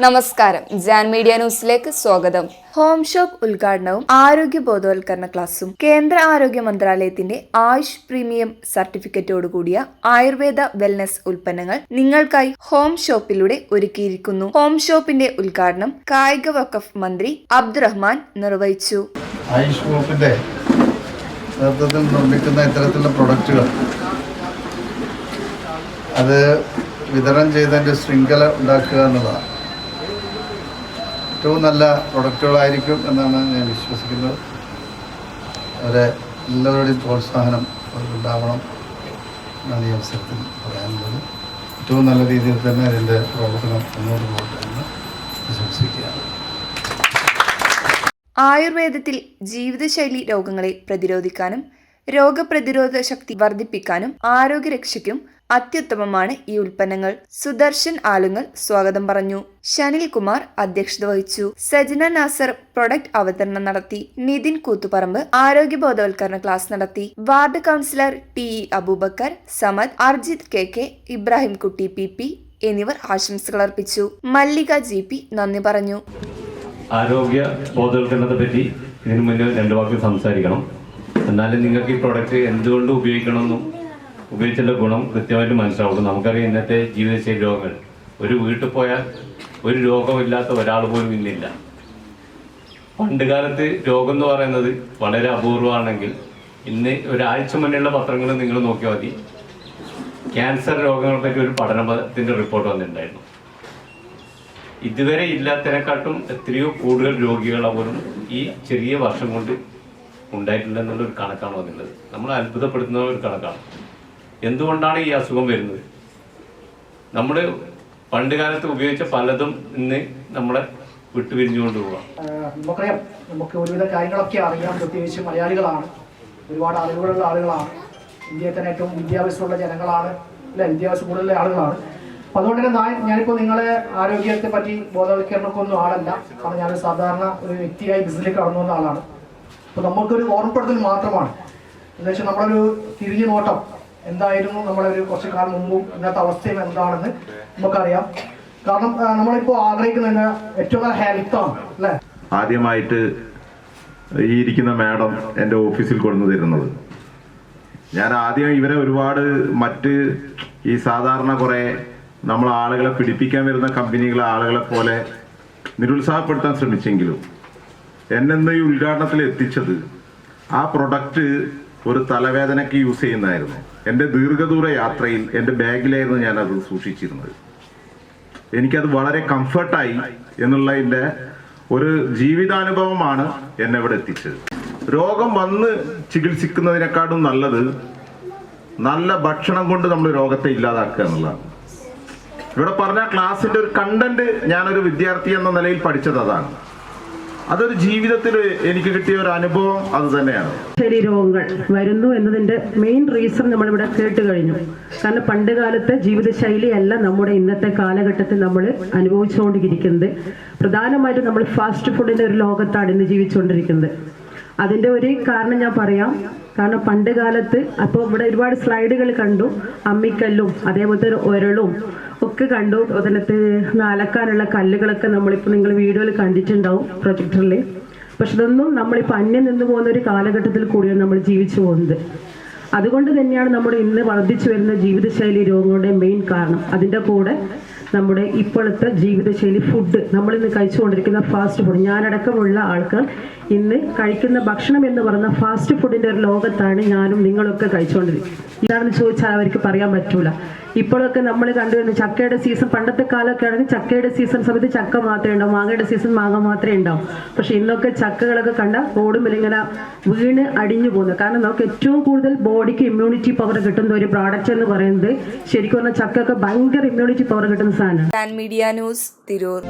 നമസ്കാരം, ജാൻ മീഡിയ ന്യൂസിലേക്ക് സ്വാഗതം. ഹോം ഷോപ്പ് ഉദ്ഘാടനവും ആരോഗ്യ ബോധവൽക്കരണ ക്ലാസും. കേന്ദ്ര ആരോഗ്യ മന്ത്രാലയത്തിന്റെ ആയുഷ് പ്രീമിയം സർട്ടിഫിക്കറ്റോടുകൂടിയ ആയുർവേദ വെൽനസ് ഉൽപ്പന്നങ്ങൾ നിങ്ങൾക്കായി ഹോം ഷോപ്പിലൂടെ ഒരുക്കിയിരിക്കുന്നു. ഹോം ഷോപ്പിന്റെ ഉദ്ഘാടനം കായിക വഖഫ് മന്ത്രി അബ്ദുറഹ്മാൻ നിർവഹിച്ചു. ആയുഷ് വകുപ്പിന്റെ നേതൃത്വത്തിൽ നിർമ്മിക്കുന്ന ഇത്തരത്തിലുള്ള പ്രൊഡക്റ്റുകൾ അത് വിതരണം ചെയ്തതിൻ്റെ ശൃംഖല ഉണ്ടാക്കുക എന്നതാണ്. ഏറ്റവും നല്ല പ്രൊഡക്റ്റുകളായിരിക്കും എന്നാണ് ഞാൻ വിശ്വസിക്കുന്നത്. അവരെ എല്ലാവരുടെയും പ്രോത്സാഹനം ഉണ്ടാവണം എന്നാണ് ഈ അവസരത്തിൽ പറയാനുള്ളത്. ഏറ്റവും നല്ല രീതിയിൽ തന്നെ അതിൻ്റെ പ്രവർത്തനം മുന്നോട്ട് പോകട്ടെ എന്ന് ആശംസിക്കുകയാണ്. ആയുർവേദത്തിൽ ജീവിതശൈലി രോഗങ്ങളെ പ്രതിരോധിക്കാനും രോഗപ്രതിരോധ ശക്തി വർദ്ധിപ്പിക്കാനും ആരോഗ്യരക്ഷയ്ക്കും അത്യുത്തമമാണ് ഈ ഉൽപ്പന്നങ്ങൾ. സുദർശൻ ആലുങ്ങൽ സ്വാഗതം പറഞ്ഞു. ഷനിൽ കുമാർ അധ്യക്ഷത വഹിച്ചു. സജന നാസർ പ്രൊഡക്റ്റ് അവതരണം നടത്തി. നിതിൻ കൂത്തുപറമ്പ് ആരോഗ്യ ബോധവൽക്കരണ ക്ലാസ് നടത്തി. Ward councillor TE Abubakar, Samad, Arjith KK, Ibrahim Kutty PP എന്നിവർ ആശംസകൾ അർപ്പിച്ചു. മല്ലിക GP നന്ദി പറഞ്ഞു. ആരോഗ്യ ബോധവൽക്കരണത്തെ പറ്റി ഇതിനു മുന്നേ 2 വാക്ക് സംസാരിക്കണം. എന്നാലും നിങ്ങൾക്ക് ഈ പ്രൊഡക്റ്റ് എന്തുകൊണ്ട് ഉപയോഗിക്കണമെന്നും ഉപയോഗിച്ചുള്ള ഗുണം കൃത്യമായിട്ട് മനസ്സിലാവുള്ളൂ. നമുക്കറിയാം ഇന്നത്തെ ജീവിതശൈലി രോഗങ്ങൾ, ഒരു വീട്ടിൽ പോയാൽ ഒരു രോഗമില്ലാത്ത ഒരാൾ പോലും ഇന്നില്ല. പണ്ട് കാലത്ത് രോഗം എന്ന് പറയുന്നത് വളരെ അപൂർവമാണെങ്കിൽ ഇന്ന് ഒരാഴ്ച മുന്നേയുള്ള പത്രങ്ങൾ നിങ്ങൾ നോക്കിയാൽ മതി, ക്യാൻസർ രോഗങ്ങളെ പറ്റി ഒരു പഠനത്തിൻ്റെ റിപ്പോർട്ട് വന്നിട്ടുണ്ടായിരുന്നു. ഇതുവരെ ഇല്ലാത്തതിനെക്കാട്ടും എത്രയോ കൂടുതൽ രോഗികൾ പോലും ഈ ചെറിയ വർഷം കൊണ്ട് ഉണ്ടായിട്ടില്ല എന്നുള്ളൊരു കണക്കാണ് വന്നിട്ടുള്ളത്. നമ്മൾ അത്ഭുതപ്പെടുത്തുന്ന ഒരു കണക്കാണ്. എന്തുകൊണ്ടാണ് ഈ അസുഖം വരുന്നത്? നമ്മൾ പണ്ട് കാലത്ത് ഉപയോഗിച്ച പലതും ഇന്ന് നമ്മളെ വിട്ടുപിരിഞ്ഞുകൊണ്ട് പോവാം. നമുക്കറിയാം, നമുക്ക് ഒരുവിധ കാര്യങ്ങളൊക്കെ അറിയാം. പ്രത്യേകിച്ച് മലയാളികളാണ്, ഒരുപാട് അറിവുകളുള്ള ആളുകളാണ്. ഇന്ത്യയിൽ തന്നെ ഏറ്റവും വിദ്യാഭ്യാസമുള്ള ജനങ്ങളാണ്, അല്ലെ? വിദ്യാഭ്യാസം കൂടുതലുള്ള ആളുകളാണ്. അപ്പോൾ അതുകൊണ്ട് തന്നെ ഞാനിപ്പോൾ നിങ്ങളെ ആരോഗ്യത്തെ പറ്റി ബോധവൽക്കരണമൊക്കെ ഒന്നും ആളല്ല. കാരണം ഞാനൊരു സാധാരണ ഒരു വ്യക്തിയായി ബിസിനസ്സിലേക്ക് കടന്നു വന്ന ആളാണ്. അപ്പോൾ നമുക്കൊരു ഓർമ്മപ്പെടുത്തൽ മാത്രമാണ്. എന്ന് വെച്ചാൽ നമ്മളൊരു തിരിഞ്ഞു നോട്ടം എന്തായിരുന്നു നമ്മളൊരു കുറച്ച് കാലം മുമ്പും ഇന്നത്തെ അവസ്ഥയും എന്താണെന്ന് നമുക്കറിയാം. കാരണം നമ്മളിപ്പോൾ ആഗ്രഹിക്കുന്ന ഏറ്റവും നല്ല ഹെൽത്താണ്, അല്ലേ? ആദ്യമായിട്ട് ഈ ഇരിക്കുന്ന മാഡം എൻ്റെ ഓഫീസിൽ കൊണ്ടു തരുന്നത്, ഞാൻ ആദ്യം ഇവരെ ഒരുപാട് മറ്റ് ഈ സാധാരണ കുറേ നമ്മൾ ആളുകളെ പിടിപ്പിക്കാൻ വരുന്ന കമ്പനികളെ ആളുകളെ പോലെ നിരുത്സാഹപ്പെടുത്താൻ ശ്രമിച്ചെങ്കിലും എന്നെന്ന് ഈ ഉദ്ഘാടനത്തിൽ എത്തിച്ചത് ആ പ്രൊഡക്റ്റ് ഒരു തലവേദനയ്ക്ക് യൂസ് ചെയ്യുന്നതായിരുന്നു. എൻ്റെ ദീർഘദൂര യാത്രയിൽ എൻ്റെ ബാഗിലായിരുന്നു ഞാനത് സൂക്ഷിച്ചിരുന്നത്. എനിക്കത് വളരെ കംഫർട്ടായി എന്നുള്ളതിൻ്റെ ഒരു ജീവിതാനുഭവമാണ് എന്നെ ഇവിടെ എത്തിച്ചത്. രോഗം വന്ന് ചികിത്സിക്കുന്നതിനെക്കാളും നല്ലത് നല്ല ഭക്ഷണം കൊണ്ട് നമ്മൾ രോഗത്തെ ഇല്ലാതാക്കുക എന്നുള്ളതാണ്. ഇവിടെ പറഞ്ഞ ക്ലാസിൻ്റെ ഒരു കണ്ടന്റ് ഞാനൊരു വിദ്യാർത്ഥി എന്ന നിലയിൽ പഠിച്ചത് അതാണ്. അതൊരു ജീവിതത്തിൽ എനിക്ക് കിട്ടിയ ഒരു അനുഭവം അത് തന്നെയാണ്. ശരി, രോഗങ്ങൾ വരുന്നു എന്നതിന്റെ മെയിൻ റീസൺ നമ്മളിവിടെ കേട്ട് കഴിഞ്ഞു. കാരണം പണ്ട് കാലത്തെ ജീവിതശൈലി അല്ല നമ്മുടെ ഇന്നത്തെ കാലഘട്ടത്തിൽ നമ്മൾ അനുഭവിച്ചുകൊണ്ടിരിക്കുന്നത്. പ്രധാനമായിട്ടും നമ്മൾ ഫാസ്റ്റ് ഫുഡിന്റെ ഒരു ലോകത്താണ് ഇന്ന് ജീവിച്ചുകൊണ്ടിരിക്കുന്നത്. അതിന്റെ ഒരു കാരണം ഞാൻ പറയാം. കാരണം പണ്ട് കാലത്ത് അപ്പോൾ ഇവിടെ ഒരുപാട് സ്ലൈഡുകൾ കണ്ടു, അമ്മിക്കല്ലും അതേപോലത്തെ ഉരളും ഒക്കെ കണ്ടു. അതിനകത്ത് അലക്കാനുള്ള കല്ലുകളൊക്കെ നമ്മളിപ്പോൾ നിങ്ങൾ വീഡിയോയിൽ കണ്ടിട്ടുണ്ടാവും, പ്രൊജക്ടറിൽ. പക്ഷെ ഇതൊന്നും നമ്മളിപ്പോൾ അന്യം നിന്ന് പോകുന്ന ഒരു കാലഘട്ടത്തിൽ കൂടിയാണ് നമ്മൾ ജീവിച്ചു പോകുന്നത്. അതുകൊണ്ട് തന്നെയാണ് നമ്മുടെ ഇന്ന് വർദ്ധിച്ചു വരുന്ന ജീവിതശൈലി രോഗങ്ങളുടെ മെയിൻ കാരണം. അതിൻ്റെ കൂടെ നമ്മുടെ ഇപ്പോഴത്തെ ജീവിതശൈലി ഫുഡ്, നമ്മളിന്ന് കഴിച്ചുകൊണ്ടിരിക്കുന്ന ഫാസ്റ്റ് ഫുഡ്, ഞാനടക്കമുള്ള ആൾക്കാർ ഇന്ന് കഴിക്കുന്ന ഭക്ഷണം എന്ന് പറയുന്ന ഫാസ്റ്റ് ഫുഡിൻ്റെ ഒരു ലോകത്താണ് ഞാനും നിങ്ങളൊക്കെ കഴിച്ചുകൊണ്ടിരിക്കുന്നത്. ഇതാണെന്ന് ചോദിച്ചാൽ അവർക്ക് പറയാൻ പറ്റൂല. ഇപ്പോഴൊക്കെ നമ്മൾ കണ്ടുവരുന്ന ചക്കയുടെ സീസൺ, പണ്ടത്തെ കാലമൊക്കെ ആണെങ്കിൽ ചക്കയുടെ സീസൺ സമയത്ത് ചക്ക മാത്രമേ ഉണ്ടാവും, മാങ്ങയുടെ സീസൺ മാങ്ങ മാത്രമേ ഉണ്ടാവും. പക്ഷെ ഇന്നൊക്കെ ചക്കകളൊക്കെ കണ്ട റോഡും ഇങ്ങനെ വീണ് അടിഞ്ഞു പോകുന്നത്. കാരണം നമുക്ക് ഏറ്റവും കൂടുതൽ ബോഡിക്ക് ഇമ്മ്യൂണിറ്റി പവർ കിട്ടുന്ന ഒരു പ്രോഡക്റ്റ് എന്ന് പറയുന്നത് ശരിക്കും പറഞ്ഞാൽ ചക്കയൊക്കെ ഭയങ്കര ഇമ്മ്യൂണിറ്റി പവർ കിട്ടുന്ന സാധനമാണ്. Media news, Tirur.